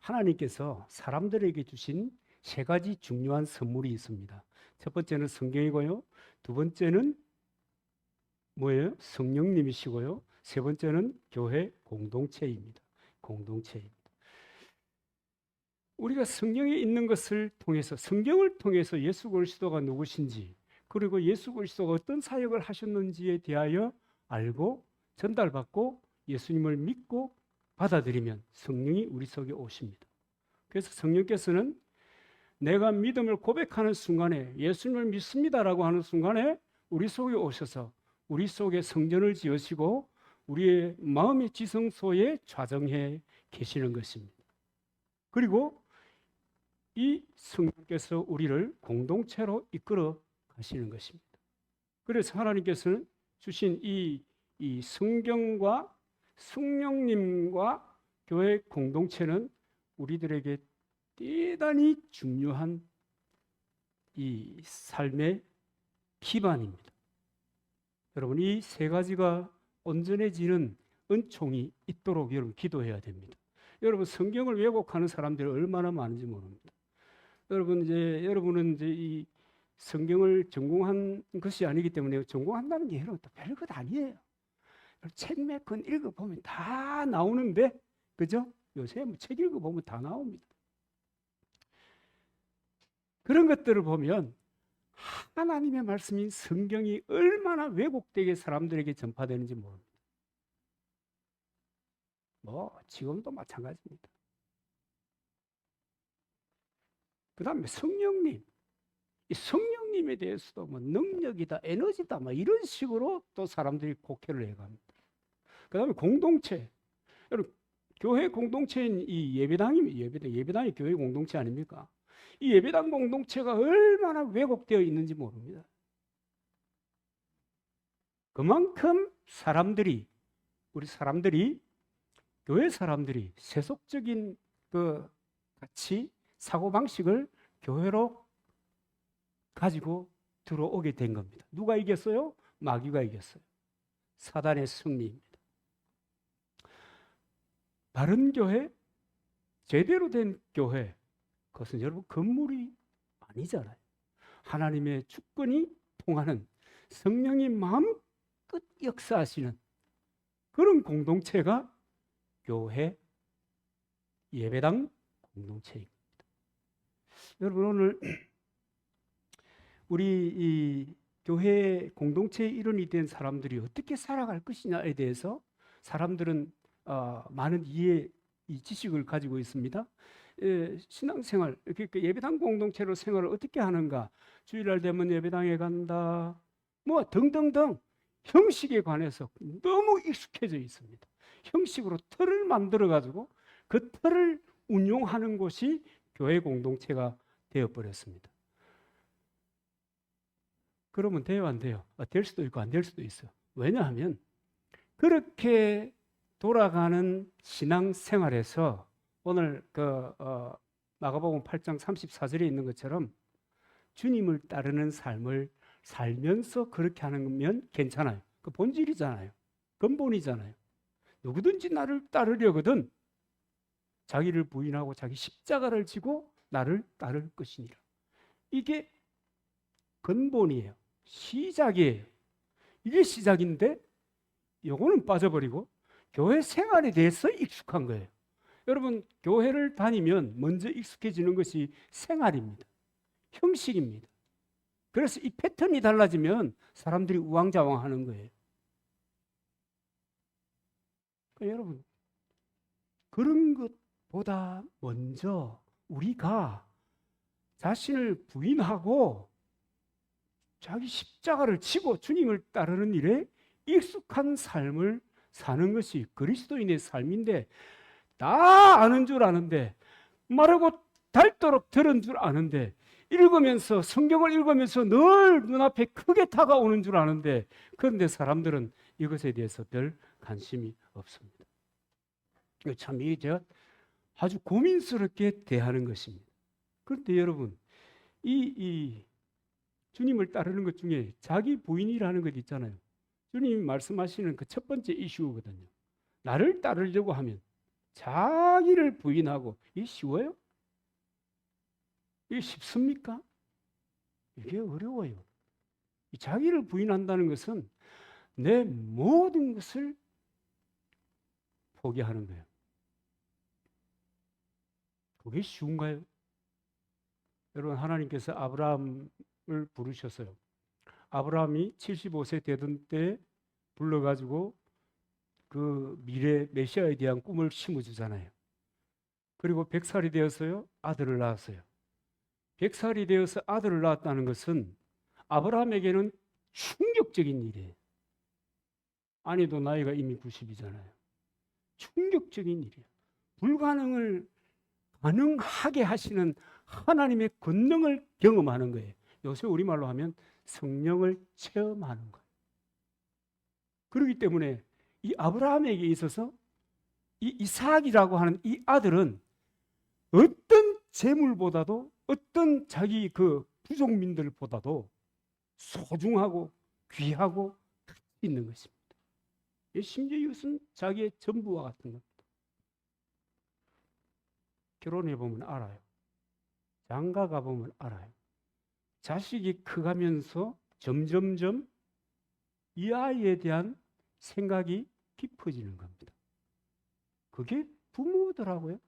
하나님께서 사람들에게 주신 세 가지 중요한 선물이 있습니다. 첫 번째는 성경이고요. 두 번째는 뭐예요? 성령님이시고요. 세 번째는 교회 공동체입니다. 공동체입니다. 우리가 성경에 있는 것을 통해서, 성경을 통해서 예수 그리스도가 누구신지, 그리고 예수 그리스도가 어떤 사역을 하셨는지에 대하여 알고 전달받고 예수님을 믿고 받아들이면 성령이 우리 속에 오십니다. 그래서 성령께서는 내가 믿음을 고백하는 순간에, 예수님을 믿습니다라고 하는 순간에 우리 속에 오셔서 우리 속에 성전을 지으시고 우리의 마음의 지성소에 좌정해 계시는 것입니다. 그리고 이 성령께서 우리를 공동체로 이끌어 가시는 것입니다. 그래서 하나님께서는 주신 이 성경과 성령님과 교회 공동체는 우리들에게 대단히 중요한 이 삶의 기반입니다. 여러분, 이 세 가지가 온전해지는 은총이 있도록 여러분 기도해야 됩니다. 여러분, 성경을 왜곡하는 사람들이 얼마나 많은지 모릅니다. 여러분은 이제 이 성경을 전공한 것이 아니기 때문에 전공한다는 게 여러분 별것 아니에요. 책 몇 권 읽어보면 다 나오는데, 그죠? 요새 뭐 책 읽어보면 다 나옵니다. 그런 것들을 보면 하나님의 말씀인 성경이 얼마나 왜곡되게 사람들에게 전파되는지 모릅니다. 뭐 지금도 마찬가지입니다. 그 다음에 성령님, 이 성령님에 대해서도 뭐 능력이다, 에너지다, 뭐 이런 식으로 또 사람들이 곡해를 해갑니다. 그 다음에 공동체, 여러분 교회 공동체인 이 예배당이 교회 공동체 아닙니까? 이 예배당 공동체가 얼마나 왜곡되어 있는지 모릅니다. 그만큼 우리 사람들이, 교회 사람들이 세속적인 그 가치, 사고방식을 교회로 가지고 들어오게 된 겁니다. 누가 이겼어요? 마귀가 이겼어요. 사단의 승리입니다. 바른 교회, 제대로 된 교회, 그것은 여러분 건물이 아니잖아요. 하나님의 주권이 통하는, 성령이 마음껏 역사하시는 그런 공동체가 교회, 예배당 공동체입니다. 여러분, 오늘 우리 이 교회 공동체의 일원이 된 사람들이 어떻게 살아갈 것이냐에 대해서 사람들은 많은 이 지식을 가지고 있습니다. 신앙생활, 예배당 공동체로 생활을 어떻게 하는가, 주일날 되면 예배당에 간다, 뭐 등등등 형식에 관해서 너무 익숙해져 있습니다. 형식으로 틀을 만들어 가지고 그 틀을 운용하는 곳이 교회 공동체가 되어버렸습니다. 그러면 돼요, 안 돼요? 될 수도 있고 안 될 수도 있어요. 왜냐하면 그렇게 돌아가는 신앙생활에서 오늘 마가복음 8장 34절에 있는 것처럼 주님을 따르는 삶을 살면서 그렇게 하면 괜찮아요. 그 본질이잖아요. 근본이잖아요. 누구든지 나를 따르려거든 자기를 부인하고 자기 십자가를 지고 나를 따를 것이니라. 이게 근본이에요. 시작이에요. 이게 시작인데 요거는 빠져버리고 교회 생활에 대해서 익숙한 거예요. 여러분, 교회를 다니면 먼저 익숙해지는 것이 생활입니다. 형식입니다. 그래서 이 패턴이 달라지면 사람들이 우왕좌왕하는 거예요. 그러니까 여러분, 그런 것보다 먼저 우리가 자신을 부인하고 자기 십자가를 지고 주님을 따르는 일에 익숙한 삶을 사는 것이 그리스도인의 삶인데, 다 아는 줄 아는데, 말하고 닳도록 들은 줄 아는데, 성경을 읽으면서 늘 눈앞에 크게 다가오는 줄 아는데, 그런데 사람들은 이것에 대해서 별 관심이 없습니다. 참 이게 제가 아주 고민스럽게 대하는 것입니다. 그런데 여러분, 이 주님을 따르는 것 중에 자기 부인이라는 것 있잖아요. 주님이 말씀하시는 그 첫 번째 이슈거든요. 나를 따르려고 하면 자기를 부인하고, 이게 쉬워요? 이게 쉽습니까? 이게 어려워요. 자기를 부인한다는 것은 내 모든 것을 포기하는 거예요. 그게 쉬운가요? 여러분, 하나님께서 아브라함을 부르셨어요. 아브라함이 75세 되던 때 불러가지고 그 미래 메시아에 대한 꿈을 심어주잖아요. 그리고 100살이 되어서요, 아들을 낳았어요. 100살이 되어서 아들을 낳았다는 것은 아브라함에게는 충격적인 일이에요. 아내도 나이가 이미 90이잖아요. 충격적인 일이에요. 불가능을 가능하게 하시는 하나님의 권능을 경험하는 거예요. 요새 우리말로 하면 성령을 체험하는 거예요. 그렇기 때문에 이 아브라함에게 있어서 이 이삭이라고 하는 이 아들은 어떤 재물보다도 어떤 자기 그 부족민들보다도 소중하고 귀하고 가치 있는 것입니다. 심지어 이것은 자기의 전부와 같은 겁니다. 결혼해 보면 알아요. 장가 가 보면 알아요. 자식이 커가면서 점점점 이 아이에 대한 생각이 깊어지는 겁니다. 그게 부모더라고요.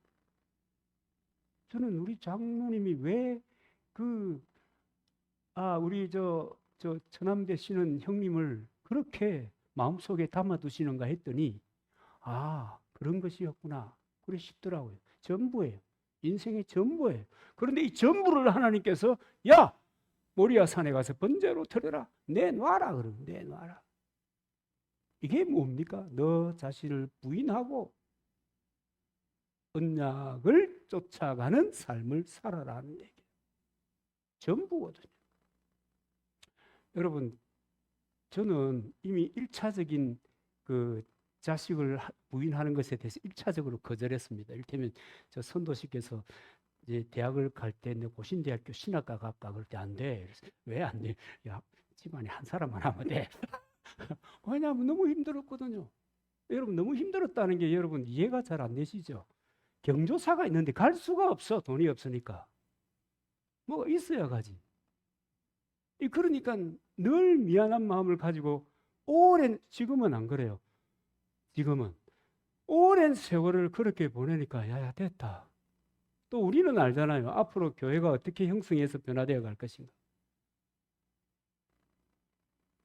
저는 우리 장로님이 왜 우리 처남 되시는 형님을 그렇게 마음속에 담아두시는가 했더니, 그런 것이었구나. 그래 싶더라고요. 전부예요. 인생의 전부예요. 그런데 이 전부를 하나님께서, 야! 모리아 산에 가서 번제로 드려라. 내놔라. 그러면 내놔라. 이게 뭡니까? 너 자신을 부인하고 언약을 쫓아가는 삶을 살아라는 얘기예요. 전부거든요. 여러분, 저는 이미 1차적인 그 자식을 부인하는 것에 대해서 1차적으로 거절했습니다. 이를테면 저 선도씨께서 이제 대학을 갈 때 내 고신대학교 신학과 갈까 그럴 때 안 돼. 왜 안 돼? 야, 집안에 한 사람만 하면 돼. 왜냐하면 너무 힘들었거든요. 여러분, 너무 힘들었다는 게 여러분 이해가 잘 안 되시죠? 경조사가 있는데 갈 수가 없어. 돈이 없으니까. 뭐 있어야 가지. 그러니까 늘 미안한 마음을 가지고 지금은 안 그래요. 지금은 오랜 세월을 그렇게 보내니까 야야 됐다. 또 우리는 알잖아요. 앞으로 교회가 어떻게 형성해서 변화되어 갈 것인가.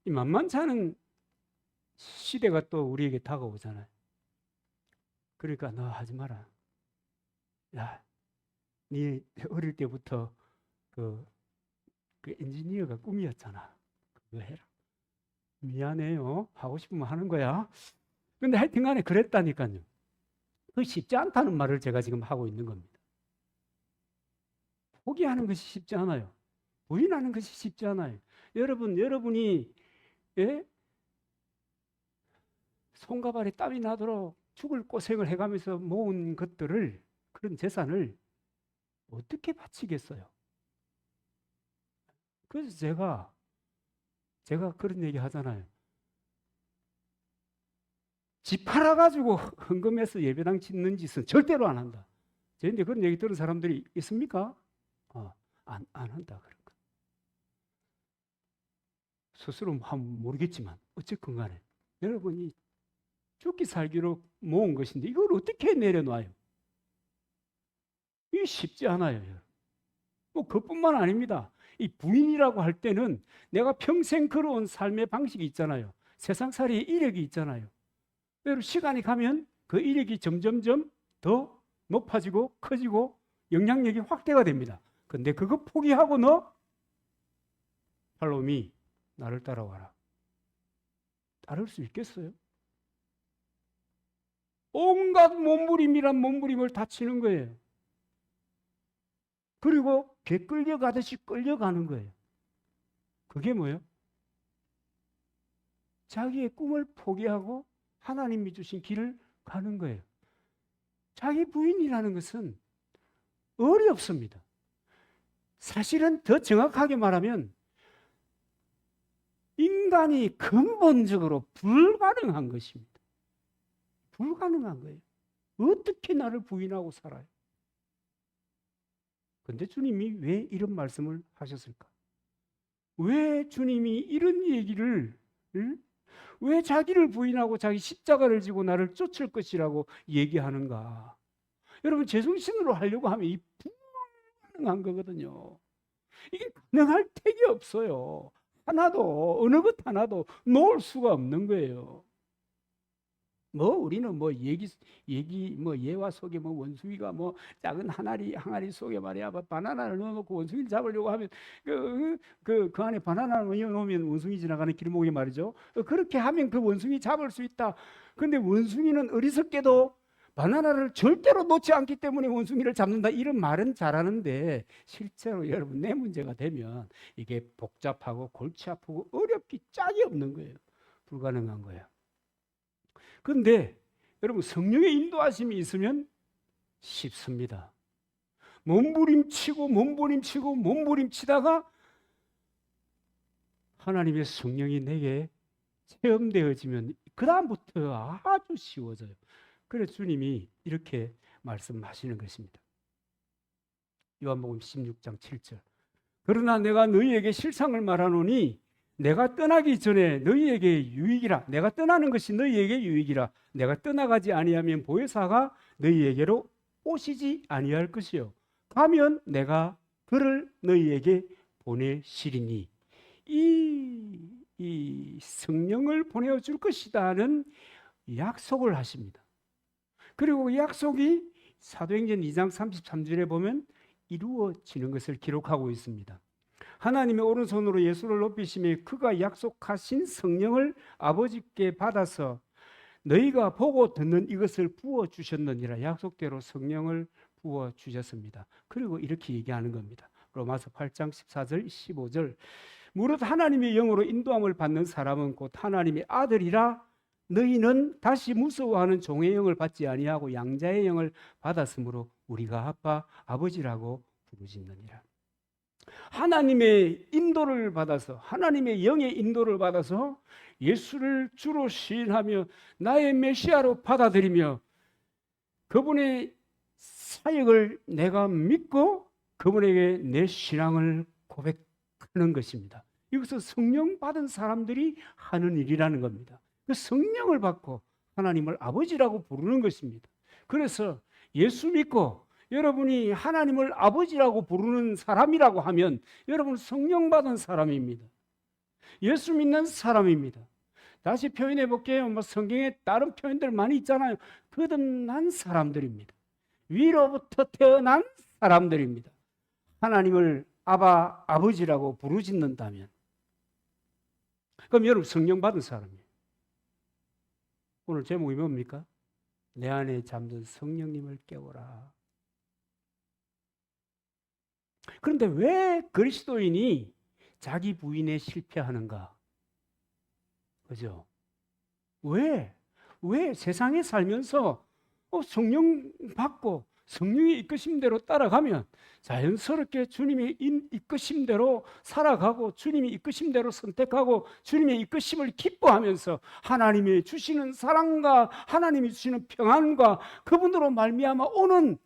이 만만치 않은 시대가 또 우리에게 다가오잖아요. 그러니까 너 하지 마라. 야, 네 어릴 때부터 그 엔지니어가 꿈이었잖아. 그거 해라. 미안해요. 하고 싶으면 하는 거야. 근데 하여튼 간에 그랬다니까요. 그 쉽지 않다는 말을 제가 지금 하고 있는 겁니다. 포기하는 것이 쉽지 않아요. 부인하는 것이 쉽지 않아요. 여러분이 손과 발에 땀이 나도록 죽을 고생을 해가면서 모은 것들을, 그런 재산을 어떻게 바치겠어요? 그래서 제가 그런 얘기 하잖아요. 집 팔아가지고 헌금해서 예배당 짓는 짓은 절대로 안 한다. 저한테 그런 얘기 들은 사람들이 있습니까? 안 한다. 그런 거. 스스로 모르겠지만 어쨌건 간에 여러분이 죽기 살기로 모은 것인데 이걸 어떻게 내려놔요? 이게 쉽지 않아요. 뭐 그뿐만 아닙니다. 이 부인이라고 할 때는 내가 평생 걸어온 삶의 방식이 있잖아요. 세상살이의 이력이 있잖아요. 여러분, 시간이 가면 그 이력이 점점점 더 높아지고 커지고 영향력이 확대가 됩니다. 근데 그거 포기하고 너 팔로미 나를 따라와라. 따를 수 있겠어요? 온갖 몸부림이란 몸부림을 다 치는 거예요. 그리고 개 끌려가듯이 끌려가는 거예요. 그게 뭐예요? 자기의 꿈을 포기하고 하나님이 주신 길을 가는 거예요. 자기 부인이라는 것은 어렵습니다. 사실은 더 정확하게 말하면 인간이 근본적으로 불가능한 것입니다. 불가능한 거예요. 어떻게 나를 부인하고 살아요? 근데 주님이 왜 이런 말씀을 하셨을까? 왜 주님이 이런 얘기를, 응? 왜 자기를 부인하고 자기 십자가를 지고 나를 쫓을 것이라고 얘기하는가? 여러분, 제정신으로 하려고 하면 이 불가능한 거거든요. 이게 가능할 택이 없어요. 하나도, 어느 것 하나도 놓을 수가 없는 거예요. 우리는 예와 속에 원숭이가 작은 항아리 속에 말이야, 바나나를 넣어놓고 원숭이를 잡으려고 하면 그 안에 바나나를 넣어놓으면 원숭이 지나가는 길목에 말이죠. 그렇게 하면 그 원숭이 잡을 수 있다. 근데 원숭이는 어리석게도 바나나를 절대로 놓지 않기 때문에 원숭이를 잡는다. 이런 말은 잘하는데 실제로 여러분 내 문제가 되면 이게 복잡하고 골치 아프고 어렵기 짝이 없는 거예요. 불가능한 거예요. 그런데 여러분 성령의 인도하심이 있으면 쉽습니다. 몸부림치다가 하나님의 성령이 내게 체험되어지면 그 다음부터 아주 쉬워져요. 그래서 주님이 이렇게 말씀하시는 것입니다. 요한복음 16장 7절. 그러나 내가 너희에게 실상을 말하노니 내가 떠나기 전에 너희에게 유익이라. 내가 떠나는 것이 너희에게 유익이라. 내가 떠나가지 아니하면 보혜사가 너희에게로 오시지 아니할 것이요. 가면 내가 그를 너희에게 보내시리니. 이 성령을 보내줄 것이다는 약속을 하십니다. 그리고 그 약속이 사도행전 2장 33절에 보면 이루어지는 것을 기록하고 있습니다. 하나님의 오른손으로 예수를 높이시며 그가 약속하신 성령을 아버지께 받아서 너희가 보고 듣는 이것을 부어주셨느니라. 약속대로 성령을 부어주셨습니다. 그리고 이렇게 얘기하는 겁니다. 로마서 8장 14절 15절. 무릇 하나님의 영으로 인도함을 받는 사람은 곧 하나님의 아들이라. 너희는 다시 무서워하는 종의 영을 받지 아니하고 양자의 영을 받았으므로 우리가 아빠 아버지라고 부르짖느니라. 하나님의 인도를 받아서, 하나님의 영의 인도를 받아서 예수를 주로 시인하며 나의 메시아로 받아들이며 그분의 사역을 내가 믿고 그분에게 내 신앙을 고백하는 것입니다. 이것은 성령 받은 사람들이 하는 일이라는 겁니다. 그 성령을 받고 하나님을 아버지라고 부르는 것입니다. 그래서 예수 믿고 여러분이 하나님을 아버지라고 부르는 사람이라고 하면 여러분 성령 받은 사람입니다. 예수 믿는 사람입니다. 다시 표현해 볼게요. 성경에 다른 표현들 많이 있잖아요. 거듭난 사람들입니다. 위로부터 태어난 사람들입니다. 하나님을 아바, 아버지라고 부르짖는다면 그럼 여러분 성령 받은 사람이에요. 오늘 제목이 뭡니까? 내 안에 잠든 성령님을 깨워라. 그런데 왜 그리스도인이 자기 부인에 실패하는가? 그죠? 왜 세상에 살면서 성령 받고 성령의 이끄심대로 따라가면 자연스럽게 주님의 이끄심대로 살아가고 주님의 이끄심대로 선택하고 주님의 이끄심을 기뻐하면서 하나님이 주시는 사랑과 하나님이 주시는 평안과 그분으로 말미암아 오는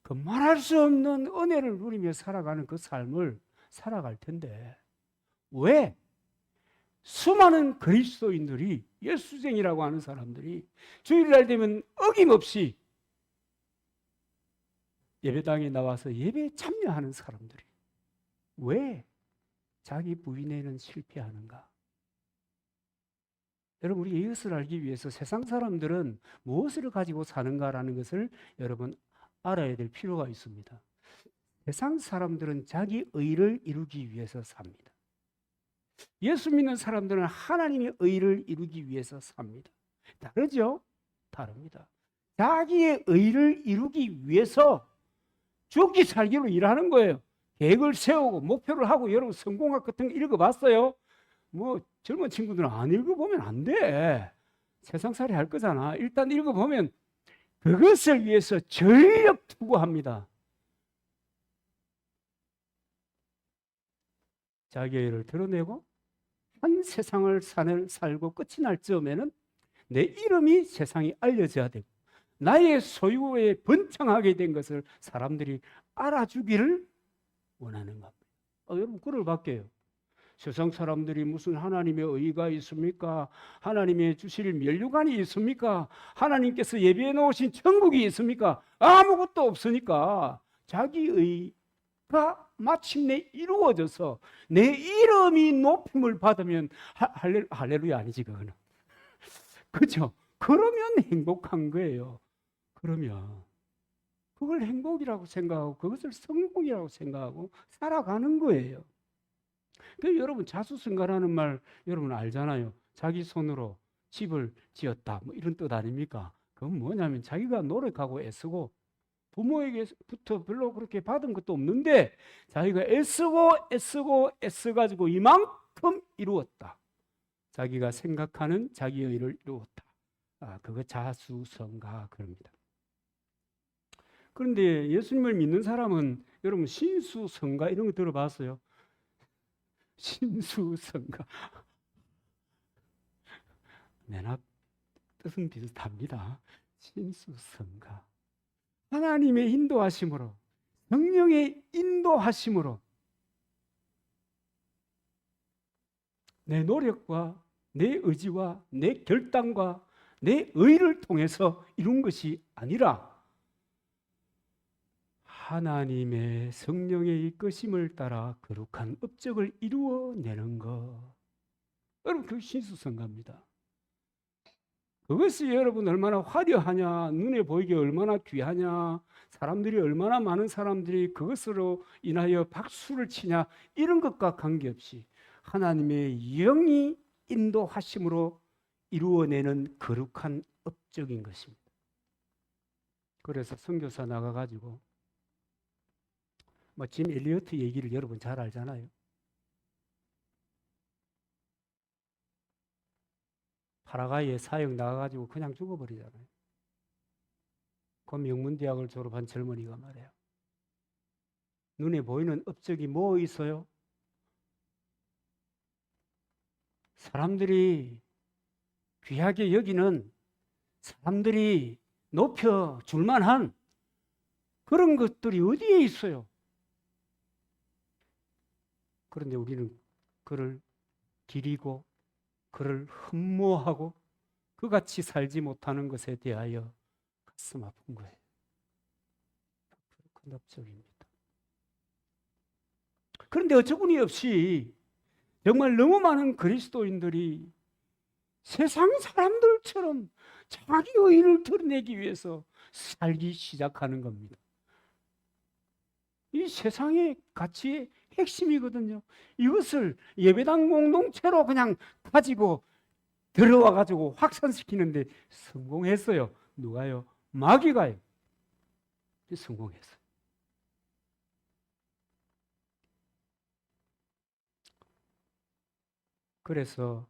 그 말할 수 없는 은혜를 누리며 살아가는 그 삶을 살아갈 텐데 왜 수많은 그리스도인들이 예수쟁이라고 하는 사람들이 주일날 되면 어김없이 예배당에 나와서 예배에 참여하는 사람들이 왜 자기 부인에는 실패하는가? 여러분, 우리 이것을 알기 위해서 세상 사람들은 무엇을 가지고 사는가라는 것을 여러분 알아야 될 필요가 있습니다. 세상 사람들은 자기 의를 이루기 위해서 삽니다. 예수 믿는 사람들은 하나님의 의를 이루기 위해서 삽니다. 다르죠? 다릅니다. 자기의 의를 이루기 위해서 죽기 살기로 일하는 거예요. 계획을 세우고 목표를 하고. 여러분 성공학 같은 거 읽어봤어요? 젊은 친구들은 안 읽어보면 안 돼. 세상살이 할 거잖아. 일단 읽어보면 그것을 위해서 전력 투구합니다. 자기의 일을 드러내고 한 세상을 살고 끝이 날 즈음에는 내 이름이 세상에 알려져야 되고 나의 소유에 번창하게 된 것을 사람들이 알아주기를 원하는 겁니다. 여러분 그걸 밖에요. 세상 사람들이 무슨 하나님의 의가 있습니까? 하나님의 주실 면류관이 있습니까? 하나님께서 예비해 놓으신 천국이 있습니까? 아무것도 없으니까 자기 의가 마침내 이루어져서 내 이름이 높임을 받으면 할렐루야 아니지 그거는. 그렇죠? 그러면 행복한 거예요. 그러면 그걸 행복이라고 생각하고 그것을 성공이라고 생각하고 살아가는 거예요. 여러분 자수성가라는 말 여러분 알잖아요. 자기 손으로 집을 지었다 뭐 이런 뜻 아닙니까? 그건 뭐냐면 자기가 노력하고 애쓰고 부모에게부터 별로 그렇게 받은 것도 없는데 자기가 애써가지고 이만큼 이루었다. 자기가 생각하는 자기의 일을 이루었다. 그거 자수성가 그럽니다. 그런데 예수님을 믿는 사람은 여러분 신수성가 이런 거 들어봤어요? 신수성가. 내나 뜻은 비슷합니다. 신수성가. 하나님의 인도하심으로, 성령의 인도하심으로 내 노력과 내 의지와 내 결단과 내 의를 통해서 이룬 것이 아니라 하나님의 성령의 이끄심을 따라 거룩한 업적을 이루어내는 것. 여러분 그 신수성가입니다. 그것이 여러분 얼마나 화려하냐, 눈에 보이기 얼마나 귀하냐, 사람들이 얼마나 많은 사람들이 그것으로 인하여 박수를 치냐 이런 것과 관계없이 하나님의 영이 인도하심으로 이루어내는 거룩한 업적인 것입니다. 그래서 선교사 나가가지고 짐 엘리어트 얘기를 여러분 잘 알잖아요. 파라과이에 사역 나가가지고 그냥 죽어버리잖아요. 그 명문대학을 졸업한 젊은이가 말이에요. 눈에 보이는 업적이 뭐 있어요? 사람들이 귀하게 여기는, 사람들이 높여줄 만한 그런 것들이 어디에 있어요? 그런데 우리는 그를 기리고 그를 흠모하고 그같이 살지 못하는 것에 대하여 가슴 아픈 거예요. 큰 업적입니다. 그런데 어처구니 없이 정말 너무 많은 그리스도인들이 세상 사람들처럼 자기 의를 드러내기 위해서 살기 시작하는 겁니다. 이 세상의 가치의 핵심이거든요. 이것을 예배당 공동체로 그냥 가지고 들어와 가지고 확산시키는데 성공했어요. 누가요? 마귀가요. 성공했어요. 그래서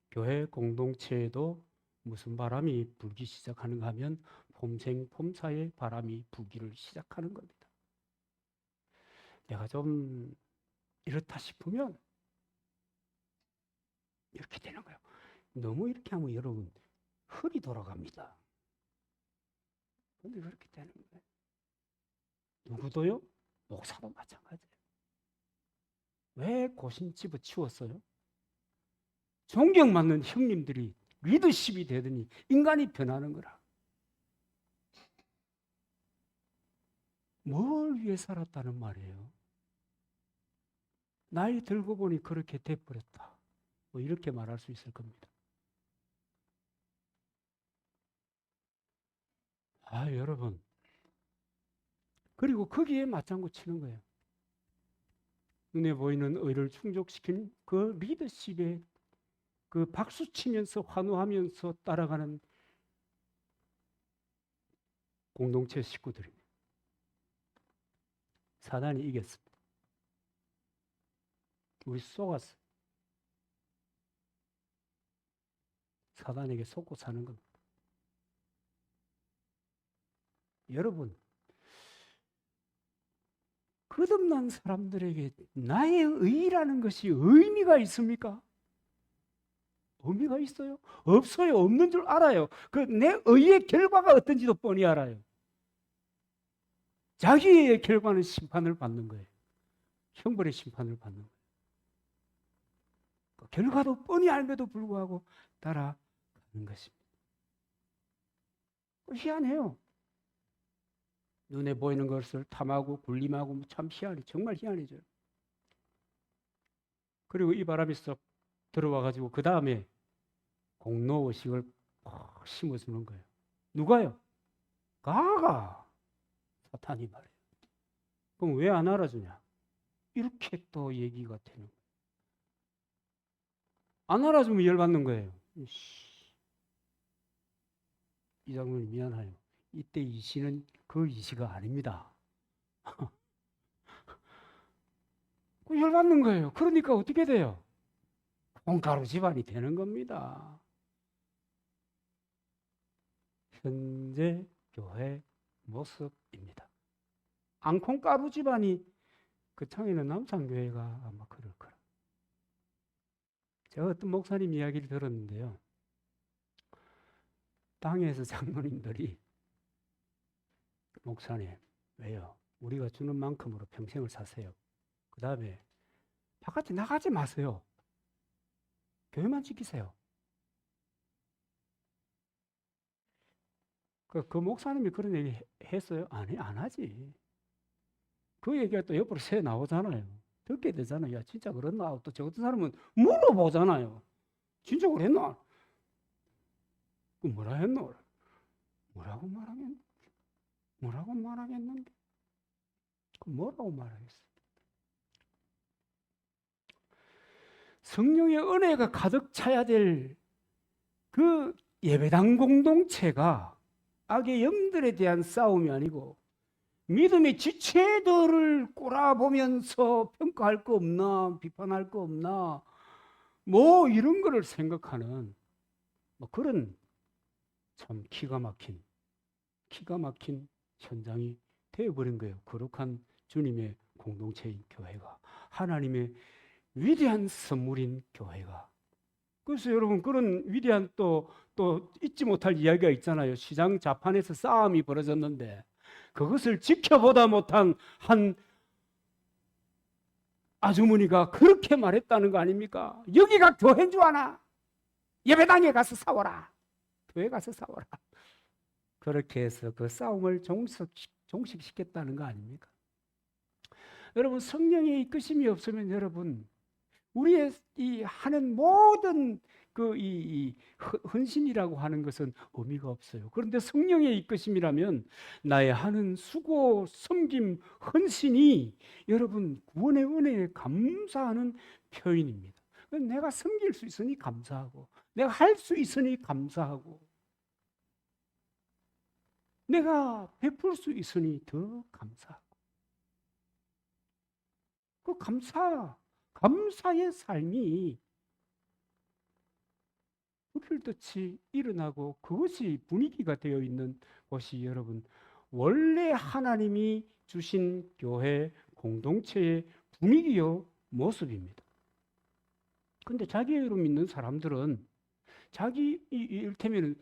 교회 공동체에도 무슨 바람이 불기 시작하는가 하면 폼생폼사의 바람이 불기를 시작하는 겁니다. 내가 좀 이렇다 싶으면 이렇게 되는 거예요. 너무 이렇게 하면 여러분 흙이 돌아갑니다. 그런데 그렇게 되는 거예요. 누구도요? 목사도 마찬가지예요. 왜 고신 집어치웠어요? 존경받는 형님들이 리더십이 되더니 인간이 변하는 거라. 뭘 위해 살았다는 말이에요? 나이 들고 보니 그렇게 돼버렸다. 뭐 이렇게 말할 수 있을 겁니다. 여러분. 그리고 거기에 맞장구 치는 거예요. 눈에 보이는 의를 충족시킨 그 리더십에 그 박수 치면서 환호하면서 따라가는 공동체 식구들입니다. 사단이 이겼습니다. 우리 속았어요. 사단에게 속고 사는 겁니다. 여러분, 거듭난 사람들에게 나의 의라는 것이 의미가 있습니까? 의미가 있어요? 없어요. 없는 줄 알아요. 그 내 의의 결과가 어떤지도 뻔히 알아요. 자기의 결과는 심판을 받는 거예요. 형벌의 심판을 받는 거예요. 그 결과도 뻔히 알면도 불구하고 따라가는 것입니다. 희한해요. 눈에 보이는 것을 탐하고 군림하고 참 희한해. 정말 희한해져요. 그리고 이 바람이 쏙 들어와가지고 그 다음에 공로의식을 심어주는 거예요. 누가요? 가가 사탄이 말이에요. 그럼 왜 안 알아주냐? 이렇게 또 얘기가 되는 거예요. 안 알아주면 열받는 거예요. 이 장로님 미안해요. 이때 이 시는 그 이시가 아닙니다. 열받는 거예요. 그러니까 어떻게 돼요? 콩가루 집안이 되는 겁니다. 현재 교회 모습입니다. 앙콩가루 집안이 그 창에는 남산교회가 아마 그럴 거라. 제가 어떤 목사님 이야기를 들었는데요. 땅에서 장로님들이 목사님 왜요? 우리가 주는 만큼으로 평생을 사세요. 그 다음에 바깥에 나가지 마세요. 교회만 지키세요. 그 목사님이 그런 얘기 했어요? 아니, 안 하지. 그 얘기가 또 옆으로 새 나오잖아요. 듣게 되잖아요. 야, 진짜 그랬나? 또 저 같은 사람은 물어보잖아요. 진짜 그랬나? 그 뭐라 했노? 뭐라고 말하겠노? 뭐라고 말하겠는데? 그 뭐라고 말하겠어? 성령의 은혜가 가득 차야 될 그 예배당 공동체가 악의 영들에 대한 싸움이 아니고 믿음의 지체들을 꼬라보면서 평가할 거 없나, 비판할 거 없나, 뭐 이런 거를 생각하는 뭐 그런 참 기가 막힌 현장이 되어버린 거예요. 거룩한 주님의 공동체인 교회가, 하나님의 위대한 선물인 교회가. 그래서 여러분 그런 위대한 또 잊지 못할 이야기가 있잖아요. 시장 좌판에서 싸움이 벌어졌는데 그것을 지켜보다 못한 한 아주머니가 그렇게 말했다는 거 아닙니까? 여기가 교회인 줄 아나? 예배당에 가서 싸워라. 교회 가서 싸워라. 그렇게 해서 그 싸움을 종식시켰다는 거 아닙니까? 여러분 성령의 이끄심이 없으면 여러분 우리의 이 하는 모든 그 이 헌신이라고 하는 것은 의미가 없어요. 그런데 성령의 이끄심이라면 나의 하는 수고, 섬김, 헌신이 여러분 구원의 은혜에 감사하는 표현입니다. 내가 섬길 수 있으니 감사하고, 내가 할 수 있으니 감사하고, 내가 베풀 수 있으니 더 감사하고. 그 감사의 삶이 불빛이 일어나고 그것이 분위기가 되어 있는 것이 여러분 원래 하나님이 주신 교회 공동체의 분위기요 모습입니다. 그런데 자기로 믿는 사람들은 자기 이를테면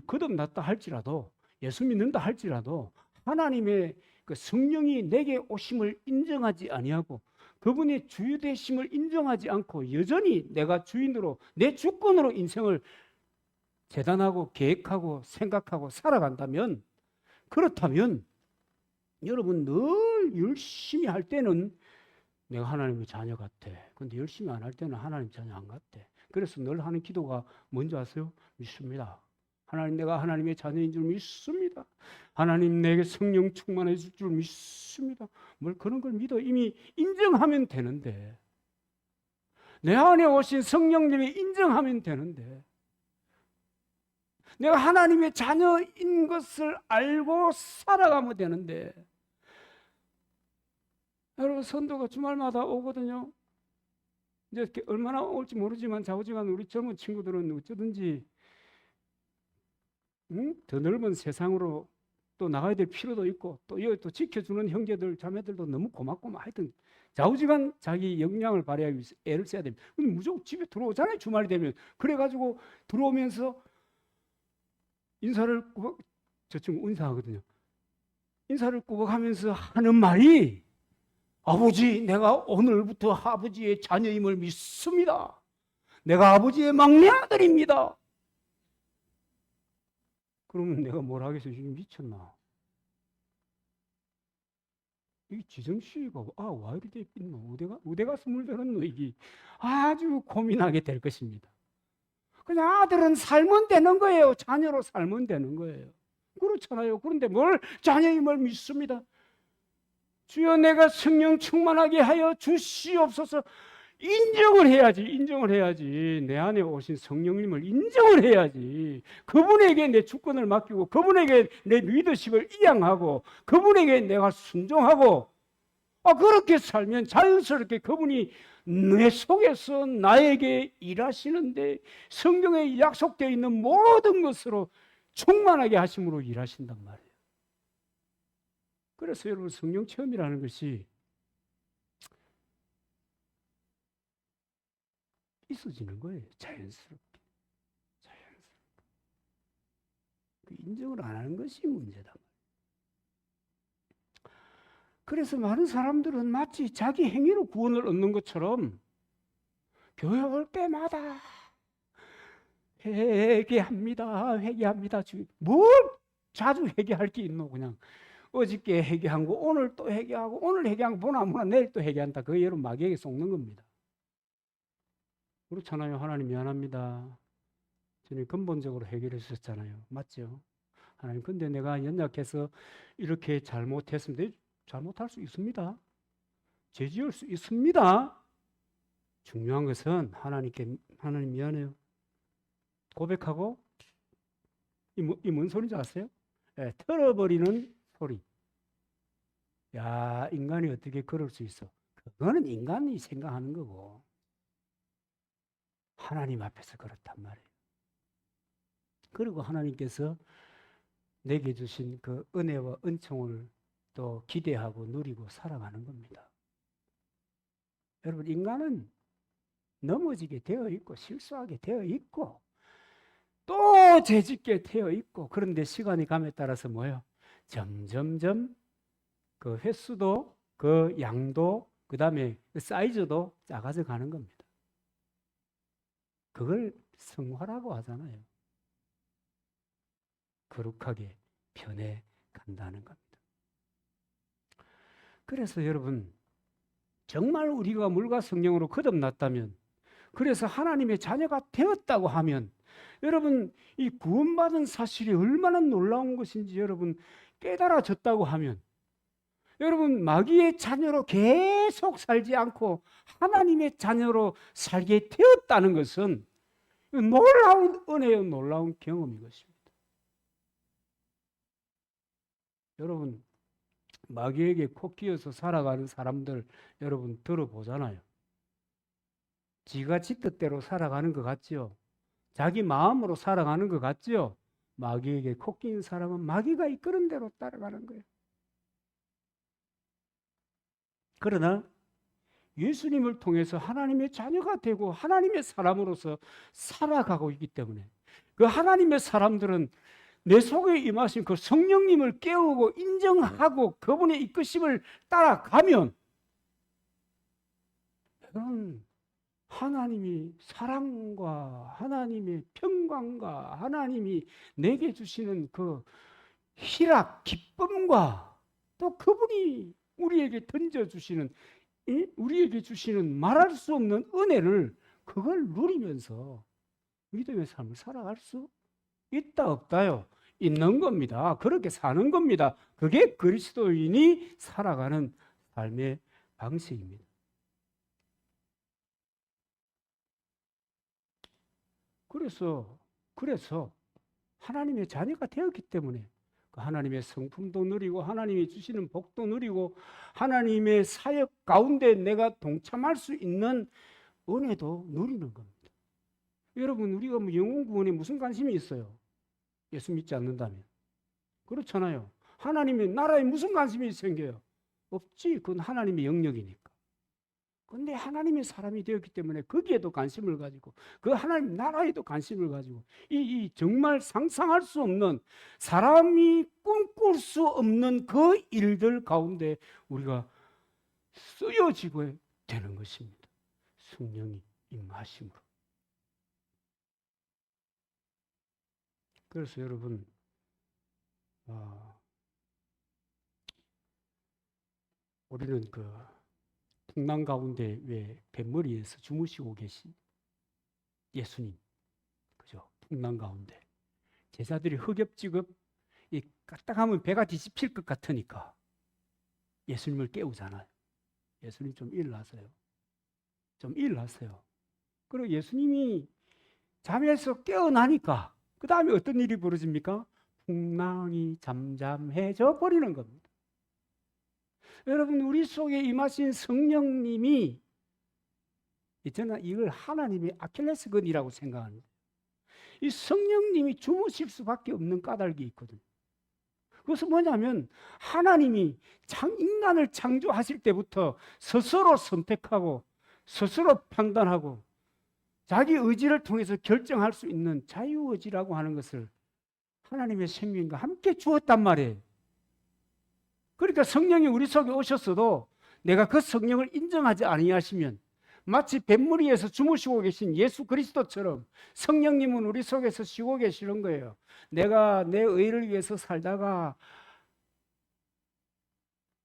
거듭났다 할지라도 예수 믿는다 할지라도 하나님의 그 성령이 내게 오심을 인정하지 아니하고 그분의 주되심을 인정하지 않고 여전히 내가 주인으로 내 주권으로 인생을 재단하고 계획하고 생각하고 살아간다면 그렇다면 여러분 늘 열심히 할 때는 내가 하나님의 자녀 같아. 근데 열심히 안 할 때는 하나님 자녀 안 같아. 그래서 늘 하는 기도가 뭔지 아세요? 믿습니다. 하나님 내가 하나님의 자녀인 줄 믿습니다. 하나님 내게 성령 충만해 줄 줄 믿습니다. 뭘 그런 걸 믿어 이미 인정하면 되는데 내 안에 오신 성령님이 인정하면 되는데 내가 하나님의 자녀인 것을 알고 살아가면 되는데 여러분 선도가 주말마다 오거든요. 이제 얼마나 올지 모르지만 좌우지간 우리 젊은 친구들은 어쩌든지 더 넓은 세상으로 또 나가야 될 필요도 있고 또 여기 또 지켜주는 형제들 자매들도 너무 고맙고 뭐 하여튼 좌우지간 자기 역량을 발휘하기 위해서 애를 써야 됩니다. 근데 무조건 집에 들어오잖아요. 주말이 되면. 그래가지고 들어오면서 인사를 꾸벅, 저 친구 인사하거든요. 인사를 꾸벅 하면서 하는 말이 아버지, 내가 오늘부터 아버지의 자녀임을 믿습니다. 내가 아버지의 막내 아들입니다. 그러면 내가 뭘 하겠어요? 미쳤나? 이 지정씨가 와 이리 있노? 어디가 스물대는 이게 아주 고민하게 될 것입니다. 그냥 아들은 살면 되는 거예요. 자녀로 살면 되는 거예요. 그렇잖아요. 그런데 뭘 자녀임을 믿습니다. 주여 내가 성령 충만하게 하여 주시옵소서. 인정을 해야지. 내 안에 오신 성령님을 인정을 해야지. 그분에게 내 주권을 맡기고 그분에게 내 리더십을 이양하고 그분에게 내가 순종하고 그렇게 살면 자연스럽게 그분이 내 속에서 나에게 일하시는데 성경에 약속되어 있는 모든 것으로 충만하게 하심으로 일하신단 말이에요. 그래서 여러분 성령 체험이라는 것이 있어지는 거예요. 자연스럽게. 그 인정을 안 하는 것이 문제다. 그래서 많은 사람들은 마치 자기 행위로 구원을 얻는 것처럼 교회 올 때마다 회개합니다. 뭘 자주 회개할 게 있노? 그냥 어저께 회개한 거 오늘 또 회개하고 오늘 회개한 거 보나 내일 또 회개한다. 그게 여러분 마귀에게 속는 겁니다. 그렇잖아요. 하나님 미안합니다. 주님 근본적으로 해결해 주셨잖아요. 맞죠? 하나님 근데 내가 연약해서 이렇게 잘못했습니다. 잘못할 수 있습니다. 죄 지을 수 있습니다. 중요한 것은 하나님 미안해요. 고백하고 이 뭔 소리인지 아세요? 네, 털어버리는 소리. 야, 인간이 어떻게 그럴 수 있어? 그거는 인간이 생각하는 거고 하나님 앞에서 그렇단 말이에요. 그리고 하나님께서 내게 주신 그 은혜와 은총을 또 기대하고 누리고 살아가는 겁니다. 여러분 인간은 넘어지게 되어 있고 실수하게 되어 있고 또 죄짓게 되어 있고 그런데 시간이 감에 따라서 뭐예요? 점점점 그 횟수도 그 양도 그 다음에 그 사이즈도 작아져 가는 겁니다. 그걸 성화라고 하잖아요. 거룩하게 변해 간다는 겁니다. 그래서 여러분 정말 우리가 물과 성령으로 거듭났다면 그래서 하나님의 자녀가 되었다고 하면 여러분 이 구원받은 사실이 얼마나 놀라운 것인지 여러분 깨달아졌다고 하면 여러분 마귀의 자녀로 계속 살지 않고 하나님의 자녀로 살게 되었다는 것은 놀라운 은혜요 놀라운 경험인 것입니다. 여러분 마귀에게 코 끼어서 살아가는 사람들 여러분 들어보잖아요. 지가 지 뜻대로 살아가는 것 같죠? 자기 마음으로 살아가는 것 같죠? 마귀에게 코 끼인 사람은 마귀가 이끄는 대로 따라가는 거예요. 그러나 예수님을 통해서 하나님의 자녀가 되고 하나님의 사람으로서 살아가고 있기 때문에 그 하나님의 사람들은 내 속에 임하신 그 성령님을 깨우고 인정하고 그분의 이끄심을 따라가면 여러분 하나님이 사랑과 하나님의 평강과 하나님이 내게 주시는 그 희락, 기쁨과 또 그분이 우리에게 던져주시는 우리에게 주시는 말할 수 없는 은혜를 그걸 누리면서 믿음의 삶을 살아갈 수 있다 없다요? 있는 겁니다. 그렇게 사는 겁니다. 그게 그리스도인이 살아가는 삶의 방식입니다. 그래서 하나님의 자녀가 되었기 때문에 하나님의 성품도 누리고 하나님이 주시는 복도 누리고 하나님의 사역 가운데 내가 동참할 수 있는 은혜도 누리는 겁니다. 여러분 우리가 영혼 구원에 무슨 관심이 있어요? 예수 믿지 않는다면. 그렇잖아요. 하나님의 나라에 무슨 관심이 생겨요? 없지. 그건 하나님의 영역이니까. 그런데 하나님의 사람이 되었기 때문에 거기에도 관심을 가지고 그 하나님 나라에도 관심을 가지고 이 정말 상상할 수 없는 사람이 꿈꿀 수 없는 그 일들 가운데 우리가 쓰여지고 되는 것입니다. 성령이 임하심으로. 그래서 여러분 우리는 그 풍랑 가운데 왜 뱃머리에서 주무시고 계신 예수님, 그죠? 풍랑 가운데 제자들이 허겁지겁 이 까딱하면 배가 뒤집힐 것 같으니까 예수님을 깨우잖아요. 예수님 좀 일어나세요. 좀 일어나세요. 그리고 예수님이 잠에서 깨어나니까 그 다음에 어떤 일이 벌어집니까? 풍랑이 잠잠해져 버리는 겁니다. 여러분, 우리 속에 임하신 성령님이, 저는 이걸 하나님의 아킬레스건이라고 생각합니다. 이 성령님이 주무실 수밖에 없는 까닭이 있거든요. 그것은 뭐냐면 하나님이 인간을 창조하실 때부터 스스로 선택하고 스스로 판단하고 자기 의지를 통해서 결정할 수 있는 자유의지라고 하는 것을 하나님의 생명과 함께 주었단 말이에요. 그러니까 성령이 우리 속에 오셨어도 내가 그 성령을 인정하지 아니하시면 마치 뱃머리에서 주무시고 계신 예수 그리스도처럼 성령님은 우리 속에서 쉬고 계시는 거예요. 내가 내 의를 위해서 살다가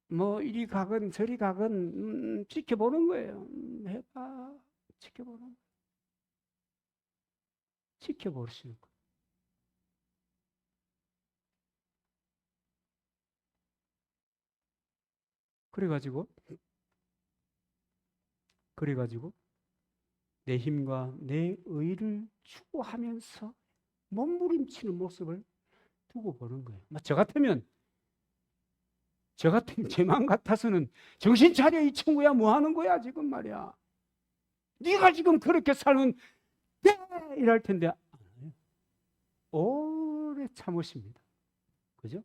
뭐 이리 가건 저리 가건 지켜보는 거예요. 해봐. 지켜보는 거예요. 지켜보시는 거예요. 그래가지고 내 힘과 내 의를 추구하면서 몸부림치는 모습을 두고 보는 거예요. 저 같으면 제 마음 같아서는 정신 차려 이 친구야, 뭐 하는 거야 지금 말이야. 네가 지금 그렇게 살면 돼 이럴 텐데 오래 참으십니다. 그죠?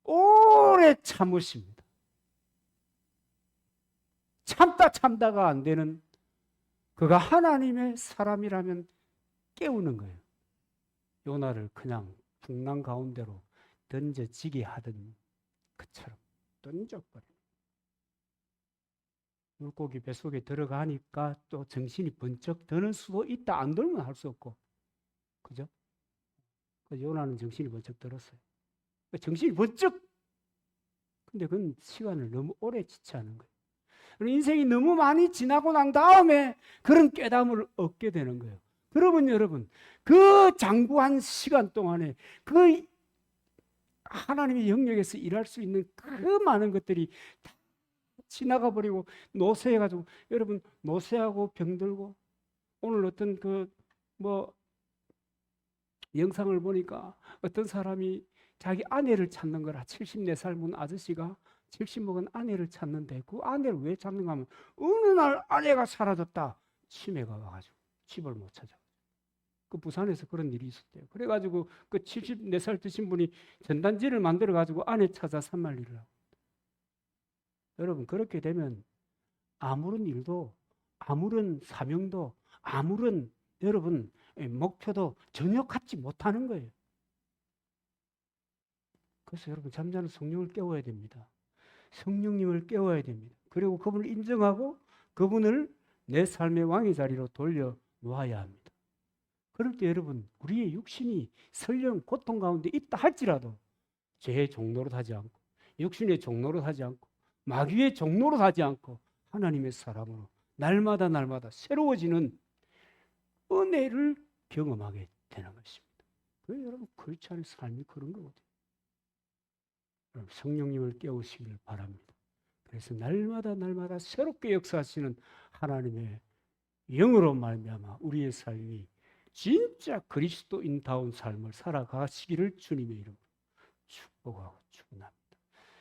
오래 참으십니다. 참다가 안 되는 그가 하나님의 사람이라면 깨우는 거예요. 요나를 그냥 풍랑 가운데로 던져지게 하던 그처럼 던져버려요. 물고기 뱃속에 들어가니까 또 정신이 번쩍 드는 수도 있다. 안 들면 할 수 없고. 그죠? 요나는 정신이 번쩍 들었어요. 정신이 번쩍! 근데 그건 시간을 너무 오래 지체하는 거예요. 인생이 너무 많이 지나고 난 다음에 그런 깨달음을 얻게 되는 거예요. 그러면 여러분, 그 장구한 시간 동안에 그 하나님의 영역에서 일할 수 있는 그 많은 것들이 다 지나가 버리고 노쇠해가지고, 여러분 노쇠하고 병들고, 오늘 어떤 영상을 보니까 어떤 사람이 자기 아내를 찾는 거라, 74살 문 아저씨가 70 먹은 아내를 찾는데 그 아내를 왜 찾는가 하면 어느 날 아내가 사라졌다. 치매가 와가지고 집을 못 찾아. 그 부산에서 그런 일이 있었대요. 그래가지고 그 74살 드신 분이 전단지를 만들어가지고 아내 찾아 산말리를 하고. 여러분, 그렇게 되면 아무런 일도, 아무런 사명도, 아무런 여러분 목표도 전혀 갖지 못하는 거예요. 그래서 여러분, 잠자는 성령을 깨워야 됩니다. 성령님을 깨워야 됩니다. 그리고 그분을 인정하고 그분을 내 삶의 왕의 자리로 돌려 놓아야 합니다. 그럴 때 여러분, 우리의 육신이 설령 고통 가운데 있다 할지라도 죄의 종노릇 하지 않고, 육신의 종노릇 하지 않고, 마귀의 종노릇 하지 않고 하나님의 사람으로 날마다 새로워지는 은혜를 경험하게 되는 것입니다. 그 여러분, 그렇지 않은 삶이 그런 거거든요. 성령님을 깨우시기를 바랍니다. 그래서 날마다 새롭게 역사하시는 하나님의 영으로 말미암아 우리의 삶이 진짜 그리스도인다운 삶을 살아가시기를 주님의 이름으로 축복하고 축원합니다.